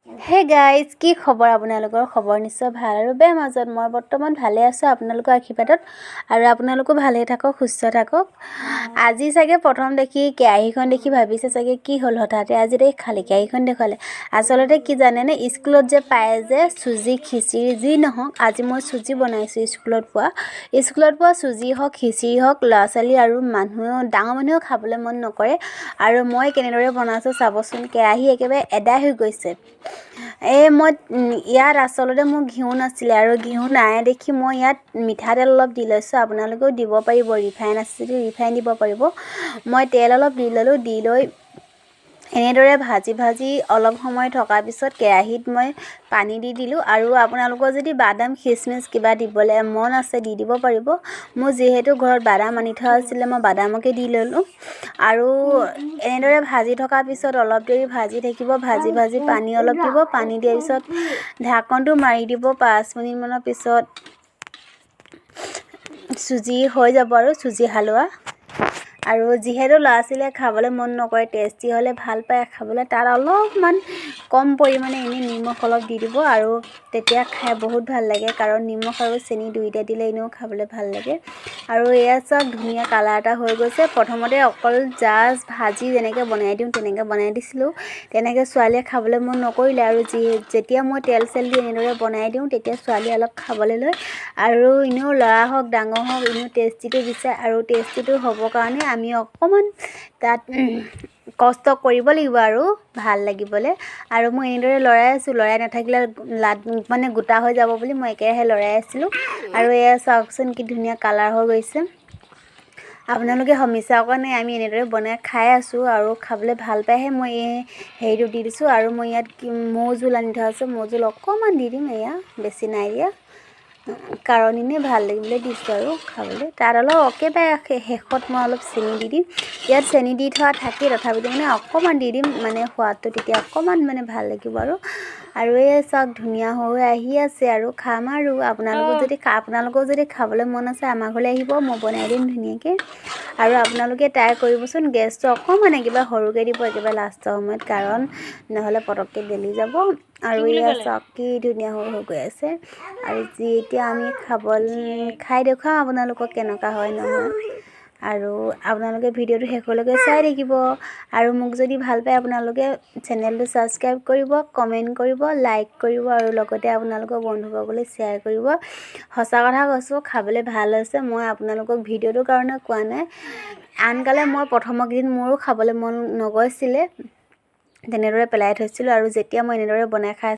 Hey guys, কি খবৰ? আপোনালোকৰ খবৰ নিশ্চয় ভাল আৰু বেয়া মাজত। মই বৰ্তমান ভালে আছোঁ আপোনালোকৰ আশীৰ্বাদত, আৰু আপোনালোকো ভালে থাকক, সুস্থ থাকক। আজি চাগে প্ৰথম দেখি কেৰাহীখন দেখি ভাবিছে চাগে কি হ'ল হঠাতে আজি দেখি খালী কেৰাহীখন দেখুৱালে। আচলতে কি জানেনে, স্কুলত যে পায় যে চুজি খিচিৰি যি নহওক, আজি মই চুজি বনাইছোঁ। স্কুলত পোৱা চুজি হওক, খিচিৰি হওক, ল'ৰা ছোৱালী আৰু ডাঙৰ মানুহেও খাবলৈ মন নকৰে। আৰু মই কেনেদৰে বনাইছোঁ চাবচোন। কেৰাহী একেবাৰে এদাই হৈ গৈছে। মই ইয়াত আচলতে মোৰ ঘিউ নাছিলে, আৰু ঘিউ নাই দেখি মই ইয়াত মিঠাতেল অলপ দি লৈছোঁ। আপোনালোকেও দিব পাৰিব, ৰিফাইন আছে যদি ৰিফাইন দিব পাৰিব। মই তেল অলপ দি ল'লোঁ, দি লৈ এনেদৰে ভাজি অলপ সময় থকাৰ পিছত কেৰাহীত মই পানী দি দিলোঁ। আৰু আপোনালোকৰ যদি বাদাম খিচমিচ কিবা দিবলৈ মন আছে দি দিব পাৰিব। মোৰ যিহেতু ঘৰত বাদাম আনি থোৱা আছিলে, মই বাদামকে দি ল'লোঁ। আৰু এনেদৰে ভাজি থকাৰ পিছত অলপ দেৰি ভাজি থাকিব। ভাজি পানী অলপ দিব। পানী দিয়াৰ পিছত ঢাকনটো মাৰি দিব। 5 মিনিটমানৰ পিছত চুজি হৈ যাব আৰু চুজি হালোৱা। আৰু যিহেতু ল'ৰা ছোৱালীয়ে খাবলৈ মন নকৰে, টেষ্টি হ'লে ভাল পায় খাবলৈ, তাত অলপমান কম পৰিমাণে এনেই নিমখ অলপ দি দিব, আৰু তেতিয়া খাই বহুত ভাল লাগে। কাৰণ নিমখ আৰু চেনি দুয়োটা দিলে এনেও খাবলৈ ভাল লাগে। আৰু এয়া চাওক, ধুনীয়া কালাৰ এটা হৈ গৈছে। প্ৰথমতে অকল জাষ্ট ভাজি যেনেকৈ বনাই দিওঁ তেনেকৈ বনাই দিছিলোঁ। তেনেকৈ ছোৱালীয়ে খাবলৈ মন নকৰিলে, আৰু যেতিয়া মই তেল চেল দি এনেদৰে বনাই দিওঁ তেতিয়া ছোৱালীয়ে অলপ খাবলৈ লয়। আৰু এনেও ল'ৰা হওক ডাঙৰ হওক এনেও টেষ্টিটো বিচাৰে, আৰু টেষ্টিটো হ'বৰ কাৰণে আমি অকণমান তাত কষ্ট কৰিব লাগিব আৰু ভাল লাগিবলৈ। আৰু মই এনেদৰে লৰাই আছোঁ। লৰাই নাথাকিলে মানে গোটা হৈ যাব বুলি মই একেৰাহে লৰাই আছিলোঁ। আৰু এয়া চাওকচোন কি ধুনীয়া কালাৰ হৈ গৈছে। আপোনালোকে মিছা কোৱা নাই, আমি এনেদৰে বনাই খাই আছোঁ, আৰু খাবলৈ ভাল পাইহে মই এই হেৰিটো দি দিছোঁ। আৰু মই ইয়াত মৌ জোল আনি থোৱা আছে, মৌ জোল অকণমান দি দিম। এয়া বেছি নাই দিয়া, কাৰণ এনেই ভাল লাগিবলৈ দিছোঁ আৰু খাবলৈ। তাত অলপ একেবাৰে শেষত মই অলপ চেনি দি দিম। ইয়াত চেনি দি থোৱা থাকেই, তথাপিতো মানে অকণমান দি দিম, মানে সোৱাদটো তেতিয়া অকণমান মানে ভাল লাগিব আৰু এই চাওক ধুনীয়া হৈ আহি আছে। আৰু খাম। আৰু আপোনালোকৰ যদি খাবলৈ মন আছে আমাৰ ঘৰলৈ আহিব, মই বনাই দিম ধুনীয়াকৈ। আৰু আপোনালোকে ট্ৰাই কৰিবচোন। গেছটো অকণমান একেবাৰে সৰুকৈ দিব একেবাৰে লাষ্টৰ সময়ত, কাৰণ নহ'লে পটককৈ গেলি যাব। আৰু এয়া চাওক কি ধুনীয়া হৈ গৈ আছে। আৰু এতিয়া আমি খাই দেখুৱাম আপোনালোকক কেনেকুৱা হয় নহয়। আৰু আপোনালোকে ভিডিঅ'টো শেষলৈকে চাই থাকিব। আৰু মোক যদি ভাল পায় আপোনালোকে চেনেলটো ছাবস্ক্ৰাইব কৰিব, কমেণ্ট কৰিব, লাইক কৰিব, আৰু লগতে আপোনালোকৰ বন্ধুবৰ্গলৈ শ্বেয়াৰ কৰিব। সঁচা কথা কৈছোঁ, খাবলৈ ভাল হৈছে। মই আপোনালোকক ভিডিঅ'টোৰ কাৰণে কোৱা নাই। আনকালে মই প্ৰথমৰ কেইদিন মোৰো খাবলৈ মন নগৈছিলে, তেনেদৰে পেলাই থৈছিলোঁ। আৰু যেতিয়া মই এনেদৰে বনাই খাই